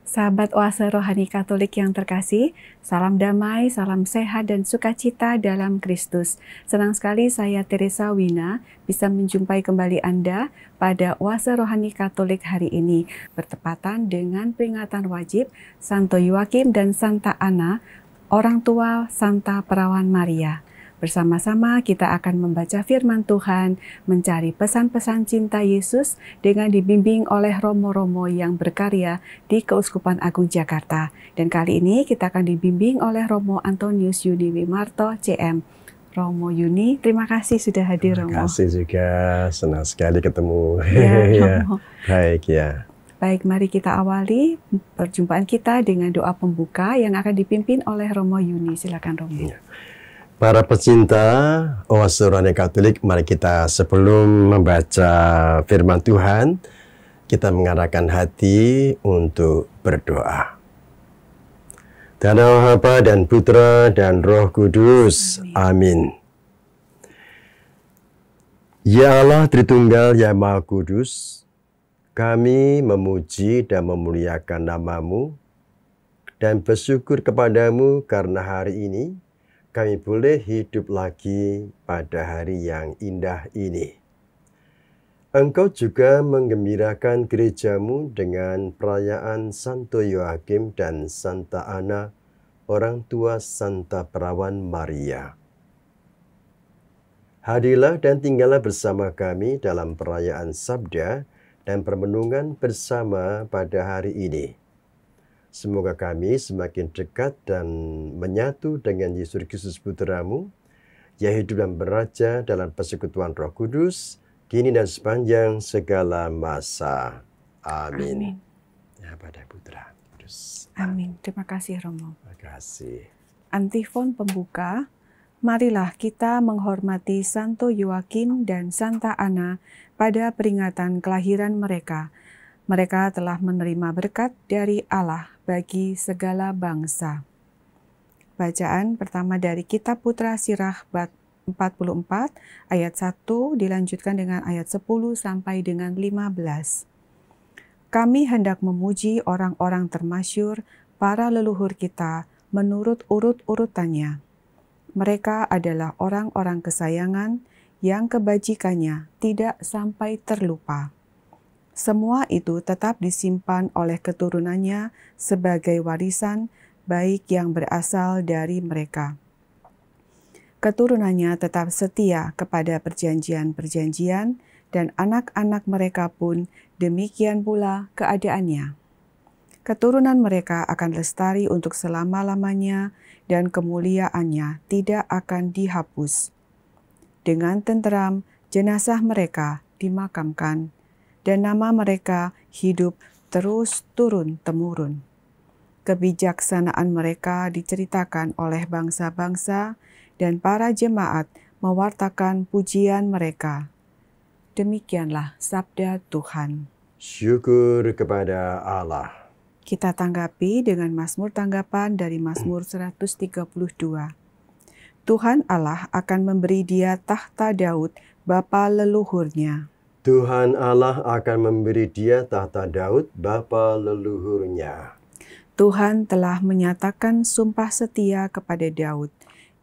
Sahabat Oase Rohani Katolik yang terkasih, salam damai, salam sehat dan sukacita dalam Kristus. Senang sekali saya Teresa Wina bisa menjumpai kembali Anda pada Oase Rohani Katolik hari ini, bertepatan dengan peringatan wajib Santo Yoakim dan Santa Ana, orang tua Santa Perawan Maria. Bersama-sama kita akan membaca firman Tuhan, mencari pesan-pesan cinta Yesus dengan dibimbing oleh Romo-Romo yang berkarya di Keuskupan Agung Jakarta. Dan kali ini kita akan dibimbing oleh Romo Antonius Yuni Wimarto, CM. Romo Yuni, terima kasih sudah hadir, Romo. Terima kasih juga, senang sekali ketemu. Ya, Romo. Baik ya. Baik, mari kita awali perjumpaan kita dengan doa pembuka yang akan dipimpin oleh Romo Yuni. Silakan, Romo. Ya. Para pecinta Oase Rohani Katolik, mari kita sebelum membaca firman Tuhan, kita mengarahkan hati untuk berdoa. Dalam nama Bapa dan Putra dan Roh Kudus. Amin. Ya Allah Tritunggal yang Maha Kudus, kami memuji dan memuliakan nama-Mu dan bersyukur kepadamu karena hari ini kami boleh hidup lagi pada hari yang indah ini. Engkau juga menggembirakan gerejamu dengan perayaan Santo Yoakim dan Santa Ana, orang tua Santa Perawan Maria. Hadirlah dan tinggallah bersama kami dalam perayaan Sabda dan permenungan bersama pada hari ini. Semoga kami semakin dekat dan menyatu dengan Yesus Kristus Putra-Mu, yang hidup dan beraja dalam persekutuan Roh Kudus, kini dan sepanjang segala masa. Amin. Ya, pada Putra Kudus. Amin. Terima kasih, Romo. Terima kasih. Antifon pembuka. Marilah kita menghormati Santo Yoakim dan Santa Ana pada peringatan kelahiran mereka. Mereka telah menerima berkat dari Allah bagi segala bangsa. Bacaan pertama dari Kitab Putra Sirah bab 44 ayat 1 dilanjutkan dengan ayat 10 sampai dengan 15. Kami hendak memuji orang-orang termasyur, para leluhur kita, menurut urut-urutannya. Mereka adalah orang-orang kesayangan yang kebajikannya tidak sampai terlupa. Semua itu tetap disimpan oleh keturunannya sebagai warisan, baik yang berasal dari mereka. Keturunannya tetap setia kepada perjanjian-perjanjian, dan anak-anak mereka pun demikian pula keadaannya. Keturunan mereka akan lestari untuk selama-lamanya, dan kemuliaannya tidak akan dihapus. Dengan tenteram, jenazah mereka dimakamkan, dan nama mereka hidup terus turun-temurun. Kebijaksanaan mereka diceritakan oleh bangsa-bangsa, dan para jemaat mewartakan pujian mereka. Demikianlah sabda Tuhan. Syukur kepada Allah. Kita tanggapi dengan Mazmur tanggapan dari Mazmur 132. Tuhan Allah akan memberi dia tahta Daud, bapa leluhurnya. Tuhan Allah akan memberi dia tahta Daud, bapa leluhurnya. Tuhan telah menyatakan sumpah setia kepada Daud.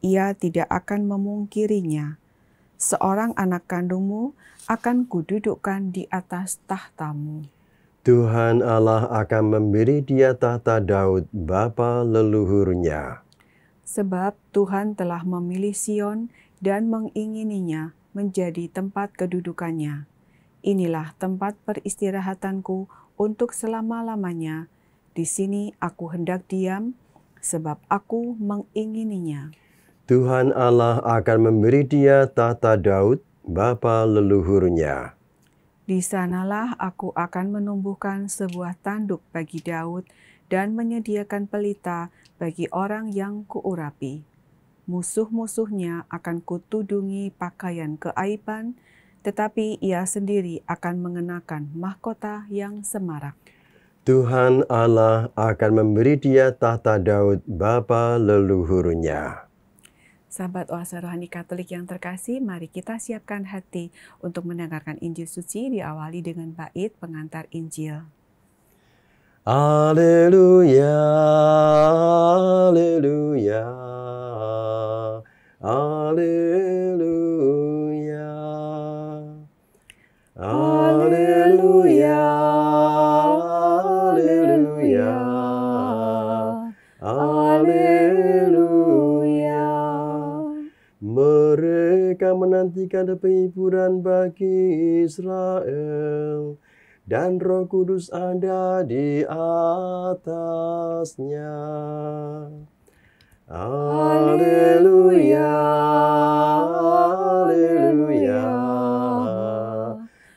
Ia tidak akan memungkirinya. Seorang anak kandungmu akan kududukkan di atas tahtamu. Tuhan Allah akan memberi dia tahta Daud, bapa leluhurnya. Sebab Tuhan telah memilih Sion dan mengingininya menjadi tempat kedudukannya. Inilah tempat peristirahatanku untuk selama-lamanya. Di sini aku hendak diam, sebab aku mengingininya. Tuhan Allah akan memberi dia tahta Daud, bapa leluhurnya. Di sanalah aku akan menumbuhkan sebuah tanduk bagi Daud dan menyediakan pelita bagi orang yang kuurapi. Musuh-musuhnya akan kutudungi pakaian keaiban, tetapi ia sendiri akan mengenakan mahkota yang semarak. Tuhan Allah akan memberi dia tahta Daud, bapa leluhurnya. Sahabat Oase Rohani Katolik yang terkasih, mari kita siapkan hati untuk mendengarkan Injil Suci, diawali dengan bait pengantar Injil. Haleluya, haleluya, haleluya, haleluya, haleluya, haleluya. Mereka menantikan penghiburan bagi Israel, dan Roh Kudus ada di atasnya. Haleluya, haleluya,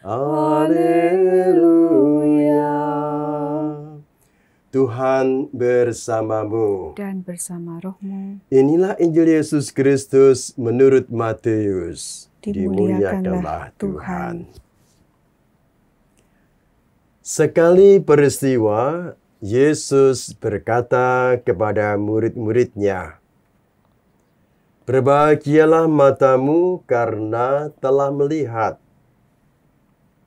haleluya. Tuhan bersamamu. Dan bersama rohmu. Inilah Injil Yesus Kristus menurut Matius. Dimuliakanlah Tuhan. Sekali peristiwa, Yesus berkata kepada murid-muridnya, "Berbahagialah matamu karena telah melihat.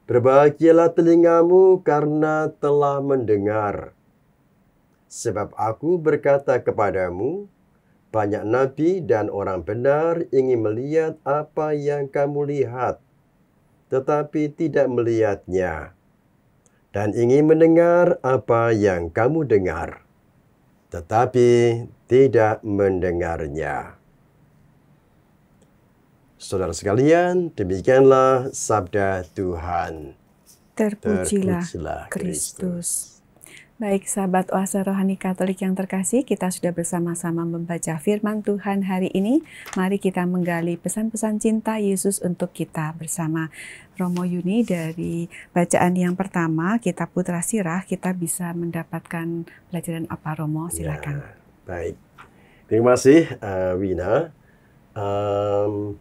Berbahagialah telingamu karena telah mendengar. Sebab aku berkata kepadamu, banyak nabi dan orang benar ingin melihat apa yang kamu lihat, tetapi tidak melihatnya. Dan ingin mendengar apa yang kamu dengar, tetapi tidak mendengarnya." Saudara sekalian, demikianlah sabda Tuhan. Terpujilah Kristus. Baik, sahabat Oase Rohani Katolik yang terkasih, kita sudah bersama-sama membaca firman Tuhan hari ini. Mari kita menggali pesan-pesan cinta Yesus untuk kita bersama. Romo Yuni, dari bacaan yang pertama, kitab Putra Sirah, kita bisa mendapatkan pelajaran apa, Romo? Silakan. Ya, baik. Terima kasih, Wina.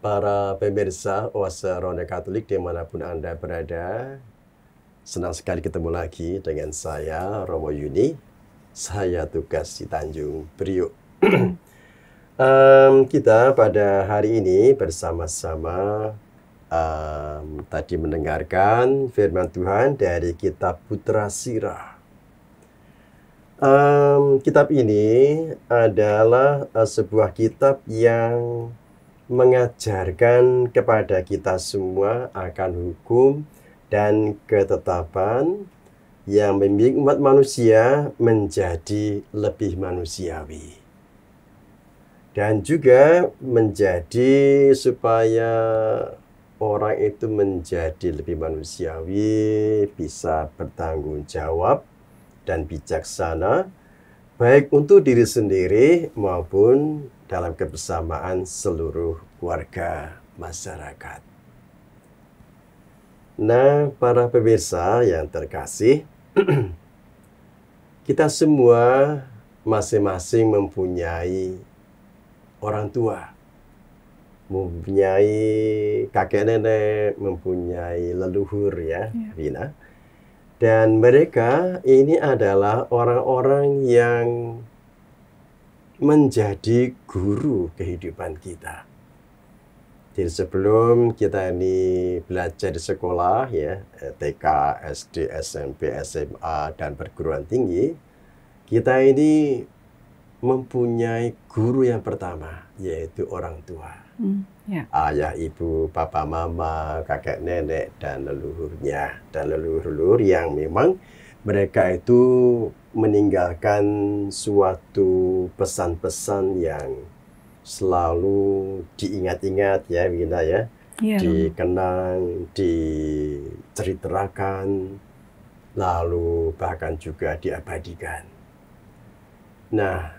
Para pemirsa Oase Rohani Katolik dimanapun Anda berada, senang sekali ketemu lagi dengan saya, Romo Yuni. Saya tugas di Tanjung Priok. Kita pada hari ini bersama-sama tadi mendengarkan firman Tuhan dari kitab Putra Sirah. Kitab ini adalah sebuah kitab yang mengajarkan kepada kita semua akan hukum dan ketetapan yang membimbing umat manusia menjadi lebih manusiawi. Dan juga menjadi supaya orang itu menjadi lebih manusiawi, bisa bertanggung jawab dan bijaksana, baik untuk diri sendiri maupun dalam kebersamaan seluruh warga masyarakat. Nah, para pemirsa yang terkasih, kita semua masing-masing mempunyai orang tua, mempunyai kakek nenek, mempunyai leluhur ya, Vina. Dan mereka ini adalah orang-orang yang menjadi guru kehidupan kita. Jadi sebelum kita ini belajar di sekolah ya, TK, SD, SMP, SMA, dan perguruan tinggi, kita ini mempunyai guru yang pertama, yaitu orang tua. Ayah, ibu, papa, mama, kakek, nenek, dan leluhurnya. Dan leluhur yang memang mereka itu meninggalkan suatu pesan-pesan yang selalu diingat-ingat ya, Wina ya, dikenang, diceritakan, lalu bahkan juga diabadikan. Nah,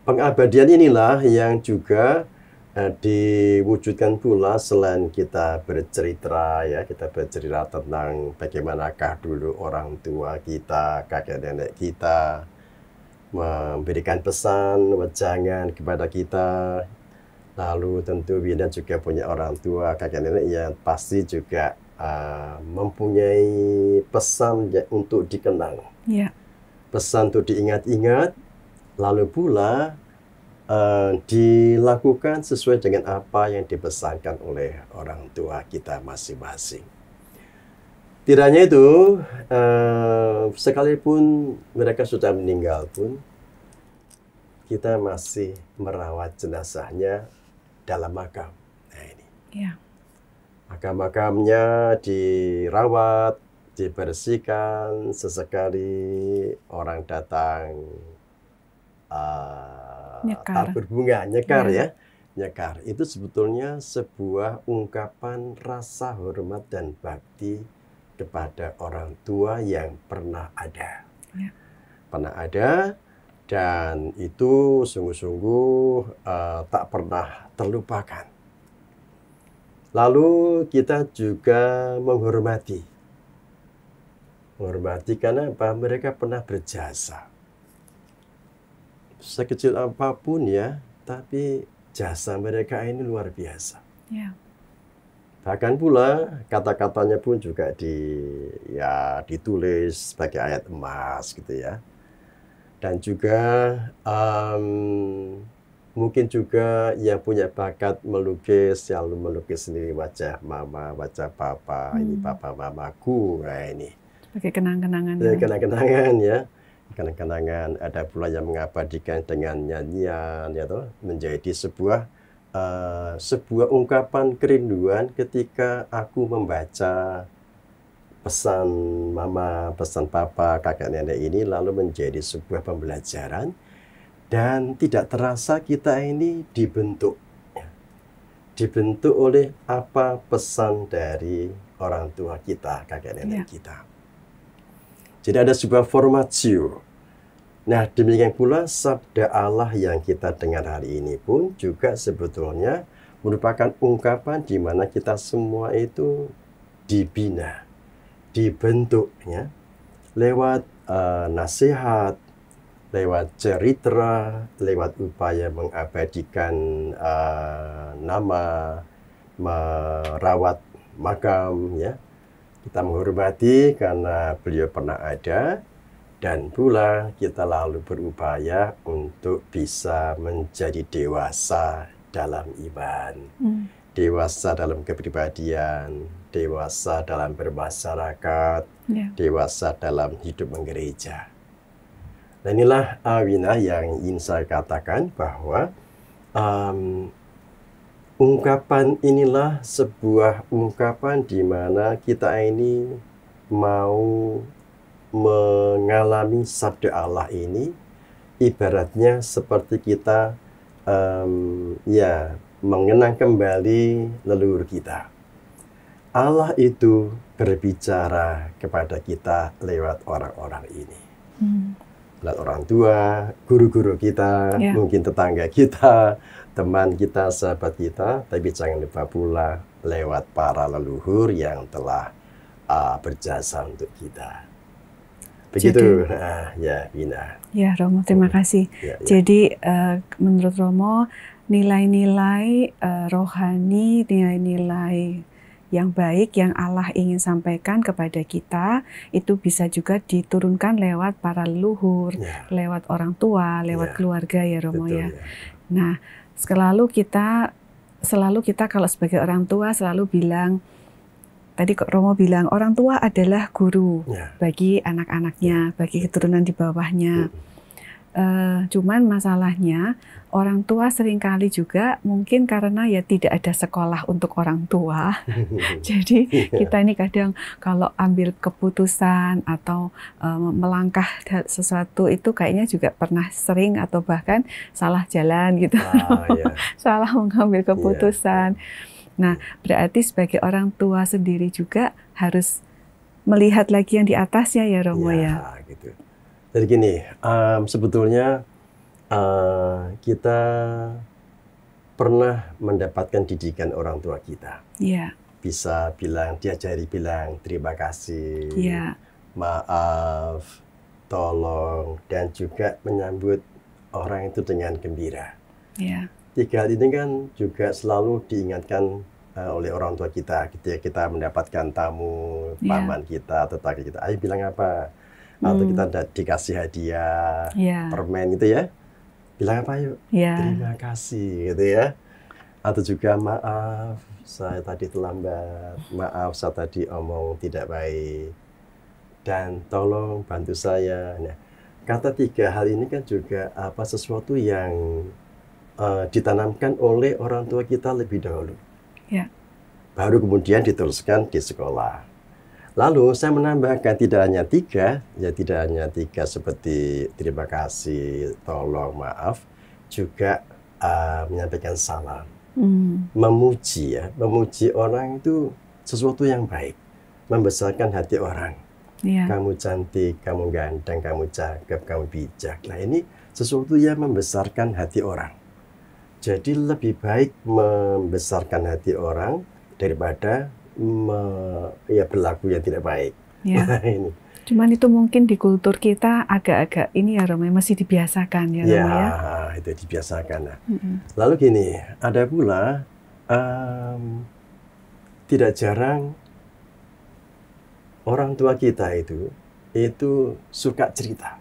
pengabadian inilah yang juga diwujudkan pula selain kita bercerita ya, kita bercerita tentang bagaimanakah dulu orang tua kita, kakek nenek kita memberikan pesan, wejangan kepada kita. Lalu tentu Wina juga punya orang tua, kakek nenek yang pasti juga mempunyai pesan untuk dikenang. Pesan untuk diingat-ingat, lalu pula dilakukan sesuai dengan apa yang dipesankan oleh orang tua kita masing-masing. Tidak hanya itu, sekalipun mereka sudah meninggal pun, kita masih merawat jenazahnya dalam makam. Nah ini. Ya. Makam-makamnya dirawat, dibersihkan, sesekali orang datang Nyekar. tabur bunga, nyekar Ya. ya. Nyekar itu sebetulnya sebuah ungkapan rasa hormat dan bakti kepada orang tua yang pernah ada. Ya. Pernah ada, dan itu sungguh-sungguh tak pernah terlupakan. Lalu kita juga menghormati. Menghormati karena apa? Mereka pernah berjasa. Sekecil apapun ya, tapi jasa mereka ini luar biasa. Ya. Bahkan pula kata-katanya pun juga ditulis sebagai ayat emas gitu ya. Dan juga mungkin juga yang punya bakat melukis, selalu melukis sendiri wajah mama, wajah papa, ini papa mamaku, nah ini. Sebagai kenang-kenangan. Kenang-kenangan ya. Kenang-kenangan, ada pula yang mengabadikan dengan nyanyian, ya toh, menjadi sebuah ungkapan kerinduan ketika aku membaca pesan mama, pesan papa, kakek nenek ini, lalu menjadi sebuah pembelajaran. Dan tidak terasa kita ini dibentuk. Dibentuk oleh apa pesan dari orang tua kita, kakek nenek kita. Jadi ada sebuah formatio. Nah, demikian pula sabda Allah yang kita dengar hari ini pun juga sebetulnya merupakan ungkapan di mana kita semua itu dibina, dibentuknya lewat nasihat, lewat cerita, lewat upaya mengabadikan nama, merawat makam, ya. Kita menghormati karena beliau pernah ada, dan pula kita lalu berupaya untuk bisa menjadi dewasa dalam iman, dewasa dalam kepribadian, dewasa dalam bermasyarakat, dewasa dalam hidup menggereja. Nah, inilah Wina yang ingin saya katakan bahwa ungkapan inilah sebuah ungkapan di mana kita ini mau mengalami sabda Allah ini, ibaratnya seperti kita mengenang kembali leluhur kita. Allah itu berbicara kepada kita lewat orang-orang ini. Lewat orang tua, guru-guru kita, mungkin tetangga kita, teman kita, sahabat kita, tapi jangan lupa pula lewat para leluhur yang telah berjasa untuk kita. Begitu. Ya, Wina. Ya, Romo, terima kasih. Jadi, menurut Romo, nilai-nilai rohani, nilai-nilai yang baik yang Allah ingin sampaikan kepada kita itu bisa juga diturunkan lewat para leluhur, lewat orang tua, lewat keluarga, ya Romo. Betul, ya. Nah, selalu kita kalau sebagai orang tua selalu bilang, tadi Romo bilang orang tua adalah guru bagi anak-anaknya, bagi keturunan di bawahnya. Cuman masalahnya orang tua seringkali juga mungkin karena ya tidak ada sekolah untuk orang tua. Jadi kita ini kadang kalau ambil keputusan atau melangkah sesuatu itu kayaknya juga pernah sering atau bahkan salah jalan gitu. Salah mengambil keputusan. Nah, berarti sebagai orang tua sendiri juga harus melihat lagi yang di atasnya, ya Romo, ya. Gitu. Jadi gini, sebetulnya kita pernah mendapatkan didikan orang tua kita. Bisa diajari bilang terima kasih, maaf, tolong, dan juga menyambut orang itu dengan gembira. Tiga hal ini kan juga selalu diingatkan oleh orang tua kita ketika kita mendapatkan tamu, paman kita, tetangga kita. Ayo bilang apa? Atau kita dikasih hadiah, permen gitu ya. Bilang apa yuk? Terima kasih gitu ya. Atau juga maaf, saya tadi terlambat, maaf saya tadi omong tidak baik, dan tolong bantu saya. Nah, kata 3 hal ini kan juga sesuatu yang ditanamkan oleh orang tua kita lebih dahulu. Ya. Baru kemudian diteruskan di sekolah. Lalu saya menambahkan tidak hanya 3, ya tidak hanya 3 seperti terima kasih, tolong, maaf, juga menyampaikan salam. Memuji ya, memuji orang itu sesuatu yang baik, membesarkan hati orang. Ya. Kamu cantik, kamu ganteng, kamu cakep, kamu bijak. Nah ini sesuatu yang membesarkan hati orang. Jadi lebih baik membesarkan hati orang daripada berlaku yang tidak baik. Ya. Ini. Cuman itu mungkin di kultur kita agak-agak ini ya Romo, masih dibiasakan ya Romo ya. Itu dibiasakan. Nah. Lalu gini, ada pula tidak jarang orang tua kita itu suka cerita.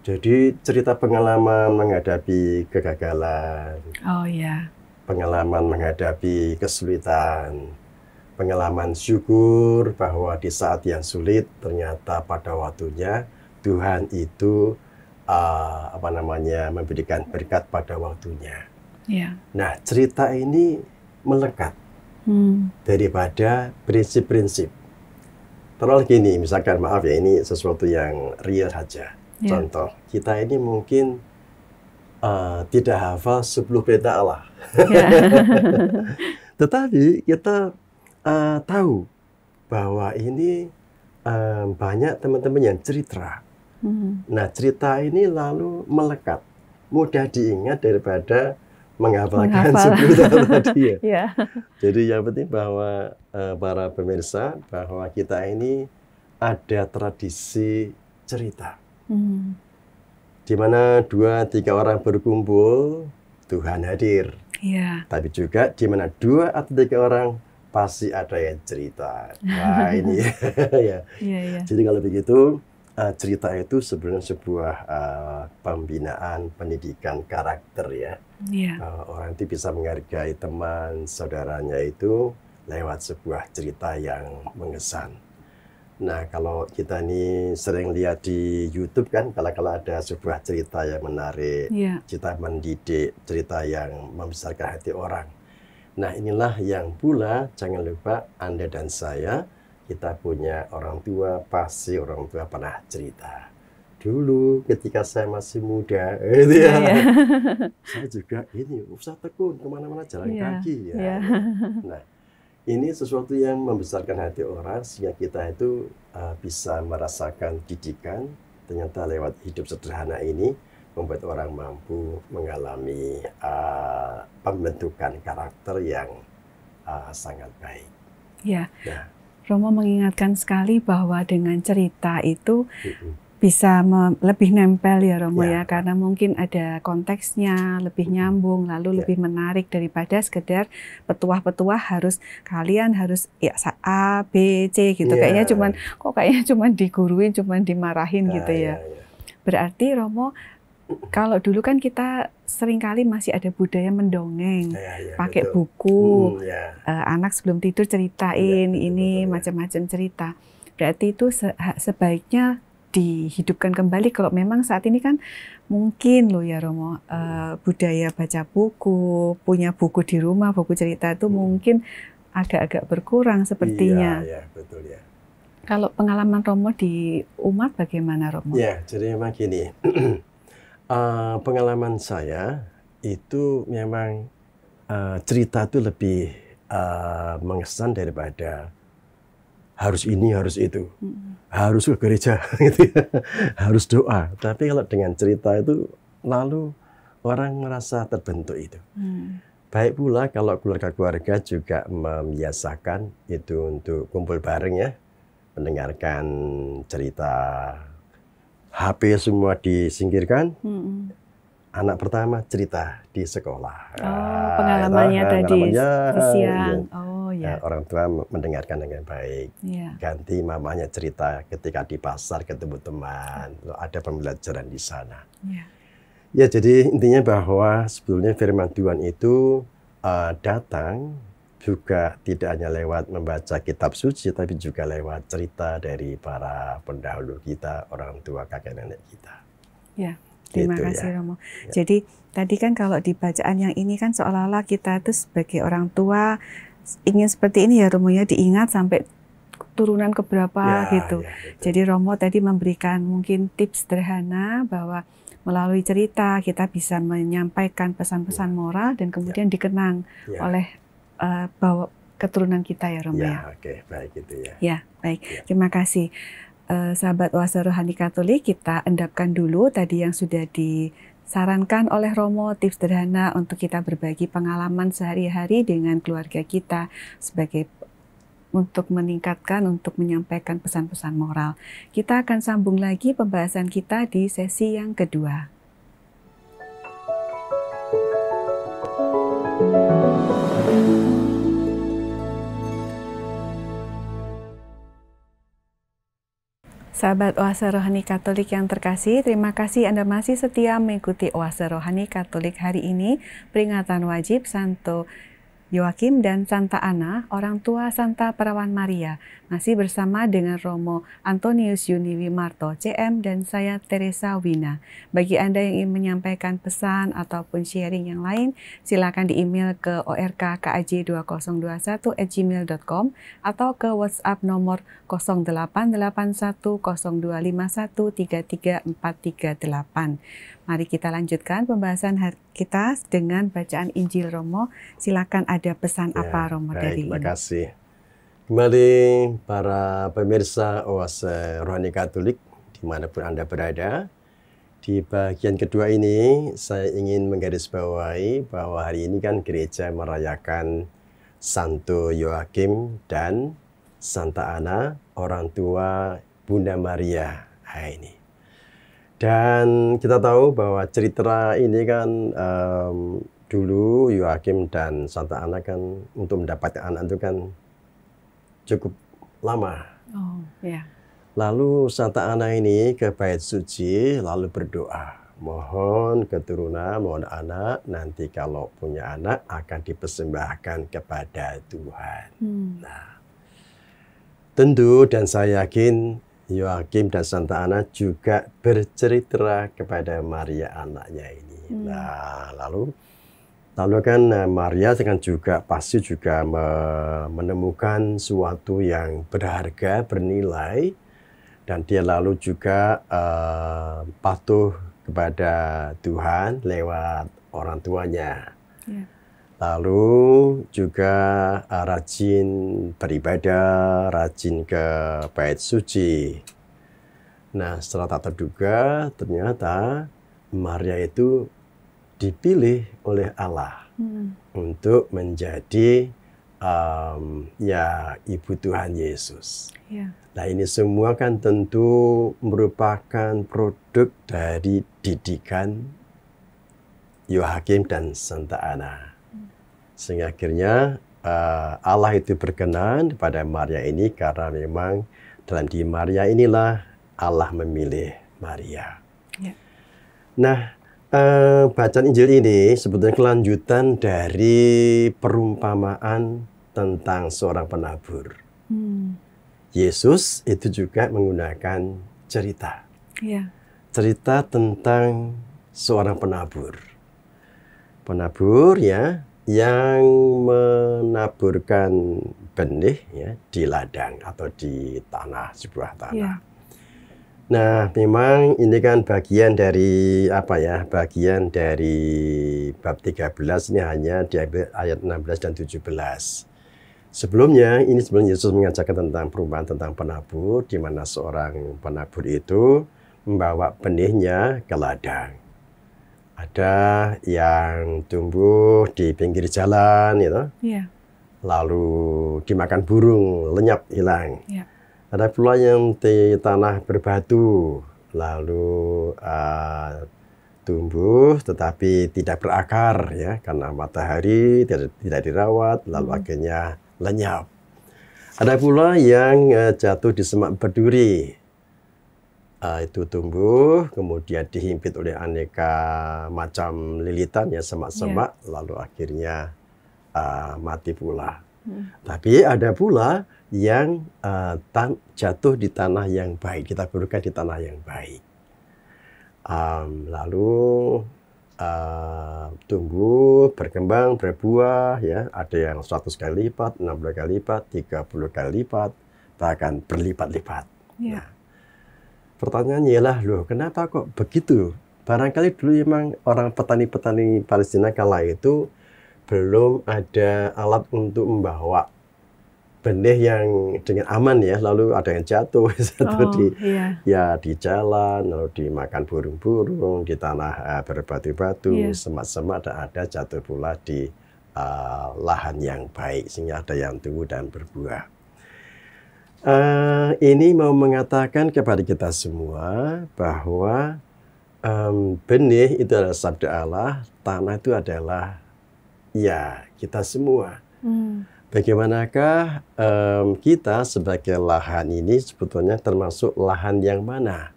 Jadi cerita pengalaman menghadapi kegagalan. Oh ya. Pengalaman menghadapi kesulitan, pengalaman syukur bahwa di saat yang sulit ternyata pada waktunya Tuhan itu memberikan berkat pada waktunya. Ya. Nah, cerita ini melekat daripada prinsip-prinsip. Terlalu gini, misalkan maaf ya, ini sesuatu yang real saja. Ya. Contoh, kita ini mungkin tidak hafal 10 perintah Allah. Ya. Tetapi kita tahu bahwa ini banyak teman-teman yang cerita. Nah, cerita ini lalu melekat, mudah diingat daripada menghafalkan 10 perintah tadi ya. Ya. Jadi yang penting bahwa para pemirsa, bahwa kita ini ada tradisi cerita. Di mana 2-3 orang berkumpul, Tuhan hadir. Ya. Tapi juga di mana 2 atau 3 orang pasti ada yang cerita. Wah ini ya. Ya. Jadi kalau begitu cerita itu sebenarnya sebuah pembinaan, pendidikan karakter ya. Ya. Orang itu bisa menghargai teman, saudaranya itu lewat sebuah cerita yang mengesan. Nah, kalau kita ini sering lihat di YouTube kan, kalau ada sebuah cerita yang menarik, cerita mendidik, cerita yang membesarkan hati orang. Nah, inilah yang pula jangan lupa Anda dan saya, kita punya orang tua, pasti orang tua pernah cerita. Dulu ketika saya masih muda, saya juga ini usah tekun kemana-mana jalan kaki. Ya. Nah, ini sesuatu yang membesarkan hati orang sehingga kita itu bisa merasakan didikan ternyata lewat hidup sederhana ini membuat orang mampu mengalami pembentukan karakter yang sangat baik. Ya, nah. Romo mengingatkan sekali bahwa dengan cerita itu bisa lebih nempel ya Romo ya, karena mungkin ada konteksnya, lebih nyambung, lalu lebih menarik daripada sekedar petuah-petuah kalian harus ya A, B, C gitu. Kayaknya cuman diguruin, cuman dimarahin gitu ya. Berarti Romo, kalau dulu kan kita seringkali masih ada budaya mendongeng, pakai buku, anak sebelum tidur ceritain ini macam-macam cerita. Berarti itu sebaiknya dihidupkan kembali kalau memang saat ini kan mungkin loh ya Romo, budaya baca buku, punya buku di rumah, buku cerita itu mungkin agak-agak berkurang sepertinya. Iya, betul ya. Kalau pengalaman Romo di umat bagaimana Romo? Ya, jadi memang gini, pengalaman saya itu memang cerita itu lebih mengesan daripada harus ini, harus itu, harus ke gereja, gitu ya. Harus doa. Tapi kalau dengan cerita itu, lalu orang merasa terbentuk itu. Baik pula kalau keluarga-keluarga juga membiasakan itu untuk kumpul bareng ya, mendengarkan cerita. HP semua disingkirkan. Anak pertama cerita di sekolah. Pengalamannya tadi siang. Orang tua mendengarkan dengan baik. Ganti mamanya cerita ketika di pasar ketemu teman. Ada pembelajaran di sana. Ya, jadi intinya bahwa sebetulnya firman Tuhan itu datang juga tidak hanya lewat membaca kitab suci, tapi juga lewat cerita dari para pendahulu kita, orang tua, kakek nenek kita. Ya, terima Gitu kasih ya. Romo. Jadi tadi kan kalau di bacaan yang ini kan seolah-olah kita itu sebagai orang tua ingin seperti ini ya Romo ya, diingat sampai turunan keberapa gitu. Ya, betul. Jadi Romo tadi memberikan mungkin tips sederhana bahwa melalui cerita kita bisa menyampaikan pesan-pesan moral dan kemudian dikenang oleh bahwa keturunan kita ya Romo ya. Oke, baik itu ya. Ya, baik. Terima kasih. Sahabat Oase Rohani Katolik, kita endapkan dulu tadi yang sudah disarankan oleh Romo, tips sederhana untuk kita berbagi pengalaman sehari-hari dengan keluarga kita sebagai untuk meningkatkan, untuk menyampaikan pesan-pesan moral. Kita akan sambung lagi pembahasan kita di sesi yang kedua. Sahabat Oase Rohani Katolik yang terkasih, terima kasih Anda masih setia mengikuti Oase Rohani Katolik hari ini, peringatan wajib Santo Yoakim dan Santa Ana, orang tua Santa Perawan Maria, masih bersama dengan Romo Antonius Yuni Wimarto, CM, dan saya Teresa Wina. Bagi Anda yang ingin menyampaikan pesan ataupun sharing yang lain, silakan di-email ke orkkaj2021@gmail.com atau ke WhatsApp nomor 08810251334338. Mari kita lanjutkan pembahasan kita dengan bacaan Injil Romo. Silakan ada pesan apa Romo dari terima ini? kasih. Kembali para pemirsa Oase Rohani Katolik dimanapun Anda berada. Di bagian kedua ini saya ingin menggarisbawahi bahwa hari ini kan gereja merayakan Santo Yoakim dan Santa Ana, orang tua Bunda Maria. Ini. Dan kita tahu bahwa cerita ini kan dulu Yoakim dan Santa Ana kan untuk mendapatkan anak itu kan cukup lama. Lalu Santa Ana ini ke bait suci lalu berdoa, mohon keturunan, mohon anak, nanti kalau punya anak akan dipersembahkan kepada Tuhan. Nah, tentu dan saya yakin Yoakim dan Santa Ana juga bercerita kepada Maria anaknya ini. Nah, lalu kan Maria kan juga pasti juga menemukan sesuatu yang berharga, bernilai, dan dia lalu juga patuh kepada Tuhan lewat orang tuanya. Lalu juga rajin beribadah, rajin ke bait suci. Nah, setelah tak terduga ternyata Maria itu dipilih oleh Allah untuk menjadi Ibu Tuhan Yesus. Nah, ini semua kan tentu merupakan produk dari didikan Yoakim dan Santa Ana. Sehingga akhirnya Allah itu berkenan pada Maria ini karena memang dalam diri Maria inilah Allah memilih Maria. Nah, bacaan Injil ini sebetulnya kelanjutan dari perumpamaan tentang seorang penabur. Yesus itu juga menggunakan cerita. Cerita tentang seorang penabur. Penabur ya, yang menaburkan benih ya di ladang atau di tanah, sebuah tanah. Nah, memang ini kan bagian dari bagian dari bab 13 ini hanya diambil ayat 16 dan 17. Sebelum Yesus mengajarkan tentang perumpamaan tentang penabur, di mana seorang penabur itu membawa benihnya ke ladang. Ada yang tumbuh di pinggir jalan, lalu dimakan burung, lenyap, hilang. Ada pula yang di tanah berbatu, lalu tumbuh tetapi tidak berakar ya karena matahari tidak dirawat, lalu akhirnya lenyap. Ada pula yang jatuh di semak berduri. Itu tumbuh, kemudian dihimpit oleh aneka macam lilitan ya, semak-semak, lalu akhirnya mati pula. Tapi ada pula yang jatuh di tanah yang baik, ditaburkan di tanah yang baik. Lalu tumbuh, berkembang, berbuah, ya. Ada yang 100 kali lipat, 60 kali lipat, 30 kali lipat, bahkan berlipat-lipat. Ya. Nah, pertanyaannya ialah, loh, kenapa kok begitu? Barangkali dulu memang orang petani-petani Palestina kala itu belum ada alat untuk membawa benih yang dengan aman, ya, lalu ada yang jatuh di jalan, lalu dimakan burung-burung, di tanah berbatu-batu, semak-semak, dan ada jatuh pula di lahan yang baik, sehingga ada yang tumbuh dan berbuah. Ini mau mengatakan kepada kita semua bahwa benih itu adalah sabda Allah, tanah itu adalah ya kita semua. Bagaimanakah kita sebagai lahan ini sebetulnya termasuk lahan yang mana?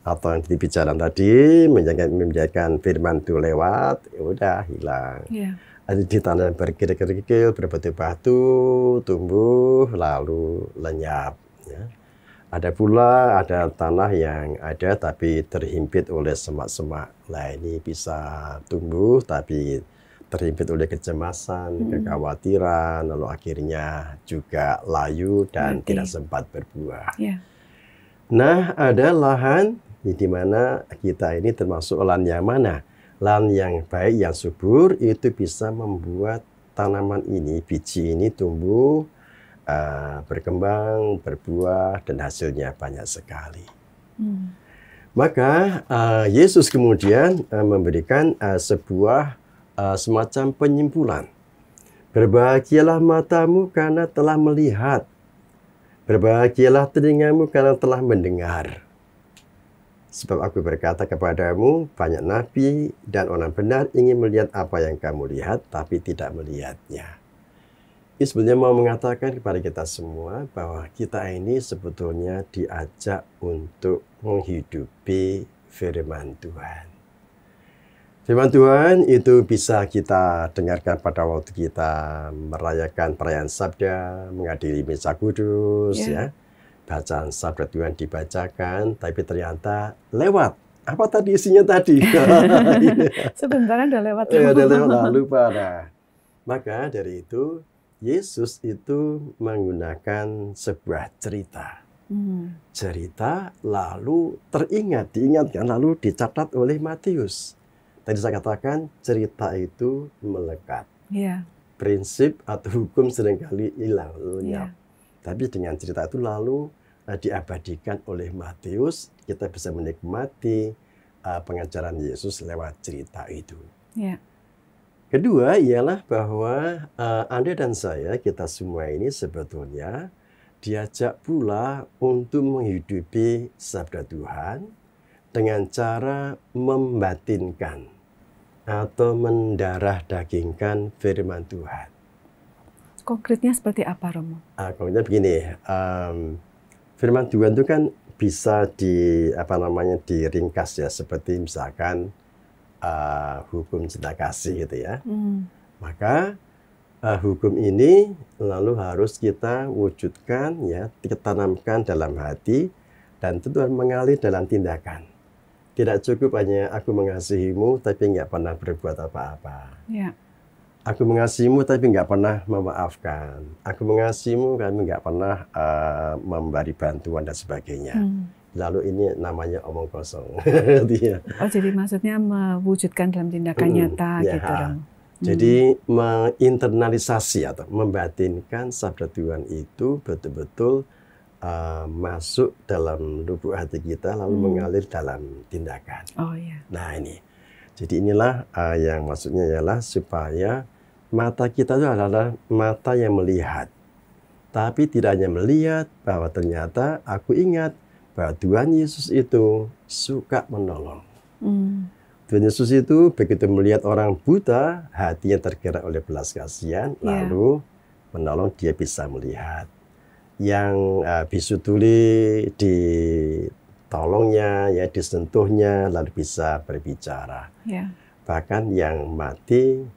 Atau yang dibicarakan tadi, menjadikan firman itu lewat, ya udah hilang. Ada di tanah yang berkerikil, berbatu-batu, tumbuh, lalu lenyap. Ya. Ada pula ada tanah yang ada tapi terhimpit oleh semak-semak. Nah, ini bisa tumbuh tapi terhimpit oleh kecemasan, kekhawatiran, lalu akhirnya juga layu dan tidak sempat berbuah. Nah, ada lahan di mana kita ini termasuk lahan yang mana? Lahan yang baik, yang subur, itu bisa membuat tanaman ini, biji ini tumbuh, berkembang, berbuah, dan hasilnya banyak sekali. Maka Yesus kemudian memberikan sebuah semacam penyimpulan. Berbahagialah matamu karena telah melihat. Berbahagialah telingamu karena telah mendengar. Sebab aku berkata kepadamu, banyak nabi dan orang benar ingin melihat apa yang kamu lihat, tapi tidak melihatnya. Ini sebenarnya mau mengatakan kepada kita semua bahwa kita ini sebetulnya diajak untuk menghidupi firman Tuhan. Firman Tuhan itu bisa kita dengarkan pada waktu kita merayakan perayaan Sabda, menghadiri Misa Kudus, ya. Bacaan Sabda Tuhan dibacakan, tapi ternyata lewat. Apa tadi isinya tadi? Sebentar udah lewat. Udah lewat, lupa. Nah, maka dari itu, Yesus itu menggunakan sebuah cerita. Cerita lalu diingatkan, lalu dicatat oleh Matius. Tadi saya katakan cerita itu melekat. Prinsip atau hukum seringkali hilang, lenyap. Tapi dengan cerita itu lalu diabadikan oleh Matius, kita bisa menikmati pengajaran Yesus lewat cerita itu. Kedua ialah bahwa Anda dan saya, kita semua ini sebetulnya diajak pula untuk menghidupi sabda Tuhan dengan cara membatinkan atau mendarah dagingkan firman Tuhan. Konkretnya seperti apa, Romo? Konkretnya begini, firman Tuhan itu kan bisa diringkas, ya, seperti misalkan hukum cinta kasih gitu, ya. Maka hukum ini lalu harus kita wujudkan, ya, kita tanamkan dalam hati dan tentu mengalir dalam tindakan. Tidak cukup hanya aku mengasihimu tapi nggak pernah berbuat apa-apa. Aku mengasihimu tapi nggak pernah memaafkan. Aku mengasihimu kami nggak pernah memberi bantuan dan sebagainya. Lalu ini namanya omong kosong. Jadi maksudnya mewujudkan dalam tindakan nyata, gitu, Romo. Jadi menginternalisasi atau membatinkan sabda Tuhan itu betul-betul masuk dalam lubuk hati kita, lalu mengalir dalam tindakan. Nah, ini. Jadi inilah yang maksudnya ialah supaya mata kita itu adalah mata yang melihat. Tapi tidak hanya melihat, bahwa ternyata aku ingat bahwa Tuhan Yesus itu suka menolong. Tuhan Yesus itu begitu melihat orang buta, hatinya tergerak oleh belas kasihan, lalu menolong dia bisa melihat. Yang bisu tuli ditolongnya, ya, disentuhnya, lalu bisa berbicara. Bahkan yang mati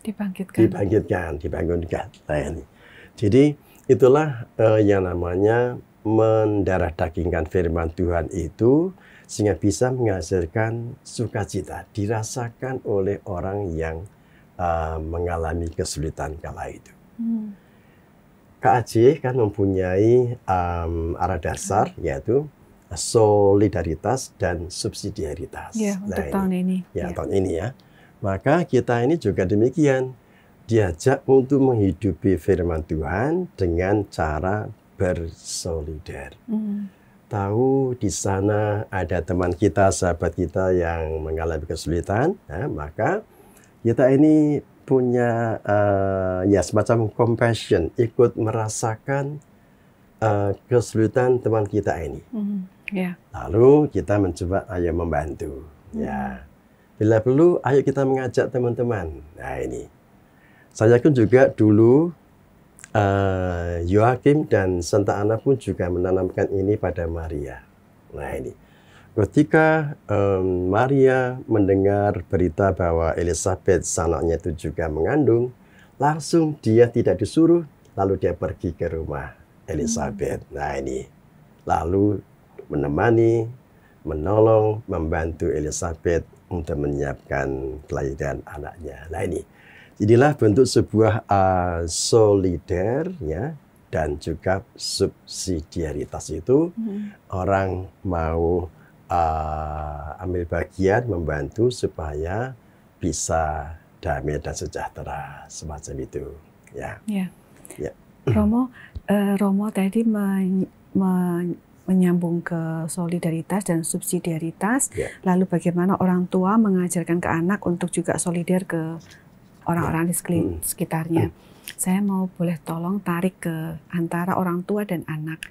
dibangkitkan. Nah, ini. Jadi itulah yang namanya mendarah dagingkan firman Tuhan itu, sehingga bisa menghasilkan sukacita dirasakan oleh orang yang mengalami kesulitan kala itu. KAJ kan mempunyai arah dasar, yaitu solidaritas dan subsidiaritas. Ya, untuk tahun ini. Ya, tahun ini ya. Maka kita ini juga demikian, diajak untuk menghidupi firman Tuhan dengan cara bersolidar. Tahu di sana ada teman kita, sahabat kita yang mengalami kesulitan, nah, maka kita ini punya ya semacam compassion, ikut merasakan kesulitan teman kita ini. Lalu kita mencoba ayo membantu. Ya, bila perlu ayo kita mengajak teman-teman. Nah ini, saya pun juga dulu Yoakim dan Santa Ana pun juga menanamkan ini pada Maria. Nah ini, ketika Maria mendengar berita bahwa Elizabeth anaknya itu juga mengandung, langsung dia tidak disuruh, lalu dia pergi ke rumah Elizabeth. Nah ini, lalu menemani, menolong, membantu Elizabeth untuk menyiapkan kelahiran anaknya. Nah ini, jadilah bentuk sebuah solidar ya, dan juga subsidiaritas itu orang mau ambil bagian membantu supaya bisa damai dan sejahtera semacam itu ya. Romo tadi menyambung ke solidaritas dan subsidiaritas, lalu bagaimana orang tua mengajarkan ke anak untuk juga solidar ke orang-orang di sekitarnya. Saya mau boleh tolong tarik ke antara orang tua dan anak.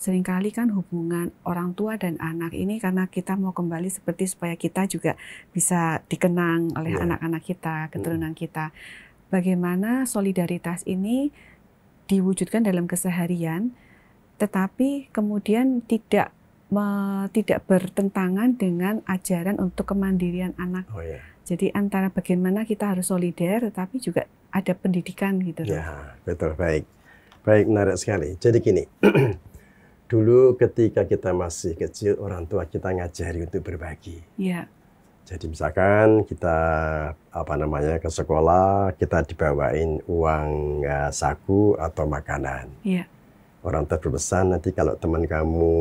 Seringkali kan hubungan orang tua dan anak ini, karena kita mau kembali seperti supaya kita juga bisa dikenang oleh anak-anak kita, keturunan kita. Bagaimana solidaritas ini diwujudkan dalam keseharian, tetapi kemudian tidak bertentangan dengan ajaran untuk kemandirian anak. Jadi antara bagaimana kita harus solidar, tetapi juga ada pendidikan gitu. Ya, betul, baik, menarik sekali. Jadi gini, dulu ketika kita masih kecil, orang tua kita ngajari untuk berbagi. Jadi misalkan kita ke sekolah, kita dibawain uang saku atau makanan. Orang tua berpesan, nanti kalau teman kamu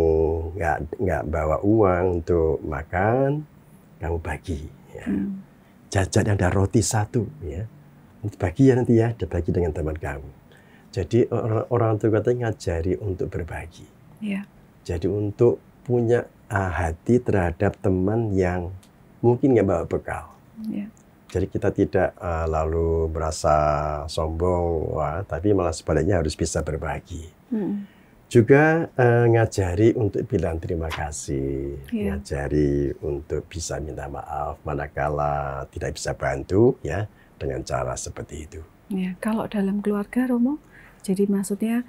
nggak bawa uang untuk makan, kamu bagi. Jajan ada roti satu, ya, bagi ya nanti ya, bagi dengan teman kamu. Jadi orang tua kita ngajari untuk berbagi. Jadi untuk punya hati terhadap teman yang mungkin nggak bawa bekal. Jadi kita tidak lalu merasa sombong, tapi malah sebaliknya harus bisa berbagi. Juga ngajari untuk bilang terima kasih, ngajari untuk bisa minta maaf manakala tidak bisa bantu, ya, dengan cara seperti itu. Kalau dalam keluarga, Romo, jadi maksudnya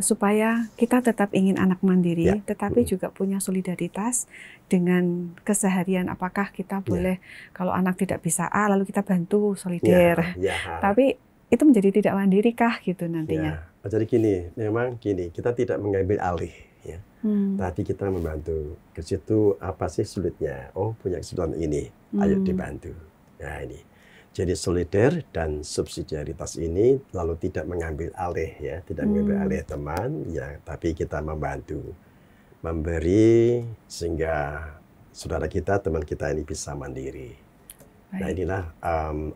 supaya kita tetap ingin anak mandiri, tetapi juga punya solidaritas dengan keseharian. Apakah kita boleh, kalau anak tidak bisa A, lalu kita bantu solidar, tapi itu menjadi tidak mandiri kah gitu nantinya? Jadi gini, memang gini, kita tidak mengambil alih, ya. Tadi kita membantu. Ke situ apa sih sulitnya? Oh, punya kesulitan ini, ayo dibantu. Nah ini, jadi solidar dan subsidiaritas ini lalu tidak mengambil alih, ya, tidak mengambil alih teman, ya, tapi kita membantu, memberi sehingga saudara kita, teman kita ini bisa mandiri. Nah inilah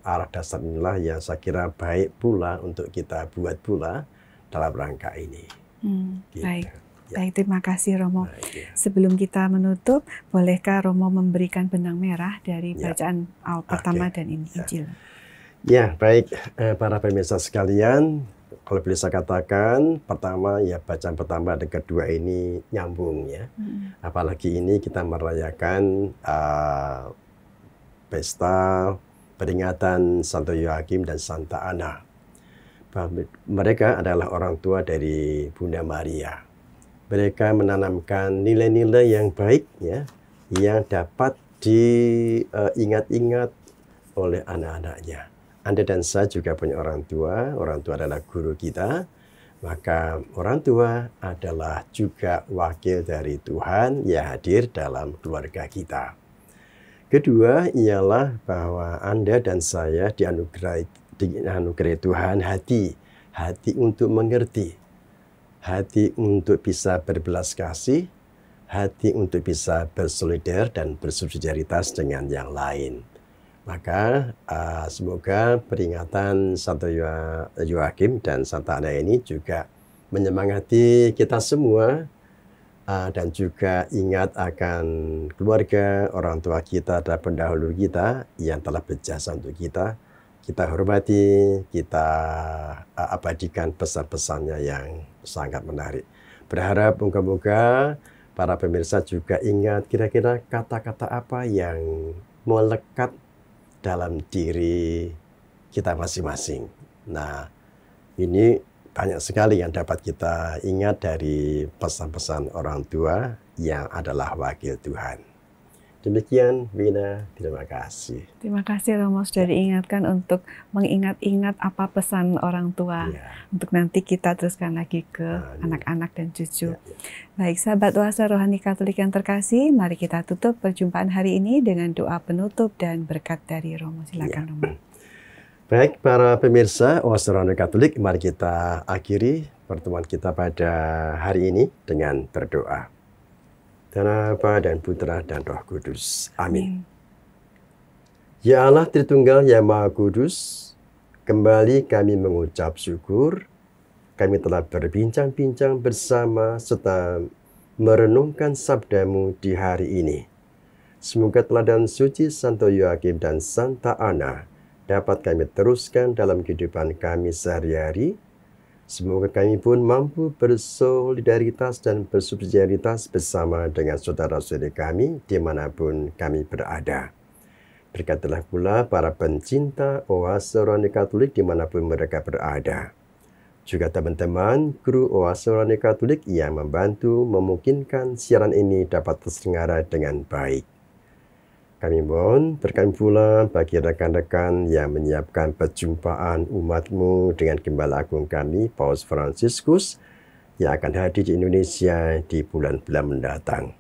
arah dasar inilah yang saya kira baik pula untuk kita buat pula dalam rangka ini. Gitu. Baik, terima kasih Romo. Sebelum kita menutup, bolehkah Romo memberikan benang merah dari bacaan pertama dan Injil? Ya, baik para pemirsa sekalian, kalau boleh saya katakan, pertama ya bacaan pertama dan kedua ini nyambung ya. Apalagi ini kita merayakan pesta peringatan Santo Yoakim dan Santa Ana. Mereka adalah orang tua dari Bunda Maria. Mereka menanamkan nilai-nilai yang baik, ya, yang dapat diingat-ingat oleh anak-anaknya. Anda dan saya juga punya orang tua adalah guru kita, maka orang tua adalah juga wakil dari Tuhan yang hadir dalam keluarga kita. Kedua ialah bahwa Anda dan saya dianugerahi Tuhan hati untuk mengerti, hati untuk bisa berbelas kasih, hati untuk bisa bersolidar dan bersubsidiaritas dengan yang lain. Maka semoga peringatan Santo Yoakim dan Santa Ana ini juga menyemangati kita semua dan juga ingat akan keluarga, orang tua kita dan pendahulu kita yang telah berjasa untuk kita. Kita hormati, kita abadikan pesan-pesannya yang sangat menarik. Berharap moga-moga para pemirsa juga ingat kira-kira kata-kata apa yang melekat dalam diri kita masing-masing. Nah, ini banyak sekali yang dapat kita ingat dari pesan-pesan orang tua yang adalah wakil Tuhan. Demikian, Wina, terima kasih. Terima kasih Romo sudah diingatkan untuk mengingat-ingat apa pesan orang tua. Untuk nanti kita teruskan lagi ke anak-anak dan cucu. Baik, sahabat Oase Rohani Katolik yang terkasih, mari kita tutup perjumpaan hari ini dengan doa penutup dan berkat dari Romo. Silakan Romo. Baik, para pemirsa Oase Rohani Katolik, mari kita akhiri pertemuan kita pada hari ini dengan berdoa. Dan Bapa dan Putra dan Roh Kudus. Amin. Ya Allah Tritunggal yang Maha Kudus, kembali kami mengucap syukur. Kami telah berbincang-bincang bersama serta merenungkan sabda-Mu di hari ini. Semoga teladan suci Santo Yoakim dan Santa Ana dapat kami teruskan dalam kehidupan kami sehari-hari. Semoga kami pun mampu bersolidaritas dan bersubsidiaritas bersama dengan saudara-saudari kami dimanapun kami berada. Berkatilah pula para pencinta Oase Rohani Katolik dimanapun mereka berada. Juga teman-teman guru Oase Rohani Katolik yang membantu memungkinkan siaran ini dapat terselenggara dengan baik. Kami mohon berkati pula bagi rekan-rekan yang menyiapkan perjumpaan umat-Mu dengan Gembala Agung kami, Paus Fransiskus, yang akan hadir di Indonesia di bulan-bulan mendatang.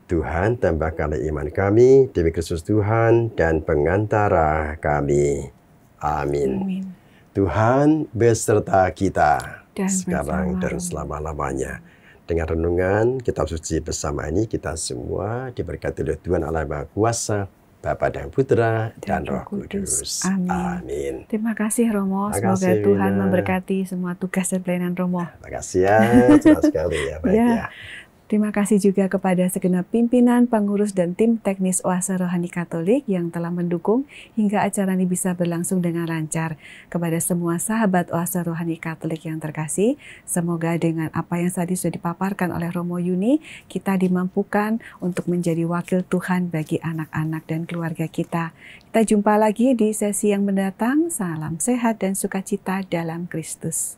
Tuhan tambahkanlah iman kami demi Kristus Tuhan dan pengantara kami. Amin. Amin. Tuhan beserta kita dan sekarang dan selama-lamanya. Dengan renungan kitab suci bersama ini, kita semua diberkati oleh Tuhan Allah Maha Kuasa, Bapa dan Putra dan Roh Kudus. Amin. Amin. Terima kasih Romo. Semoga Tuhan memberkati semua tugas dan pelayanan Romo. Terima kasih ya, senang sekali ya. Baik ya. Terima kasih juga kepada segenap pimpinan, pengurus, dan tim teknis Oase Rohani Katolik yang telah mendukung hingga acara ini bisa berlangsung dengan lancar. Kepada semua sahabat Oase Rohani Katolik yang terkasih, semoga dengan apa yang tadi sudah dipaparkan oleh Romo Yuni, kita dimampukan untuk menjadi wakil Tuhan bagi anak-anak dan keluarga kita. Kita jumpa lagi di sesi yang mendatang. Salam sehat dan sukacita dalam Kristus.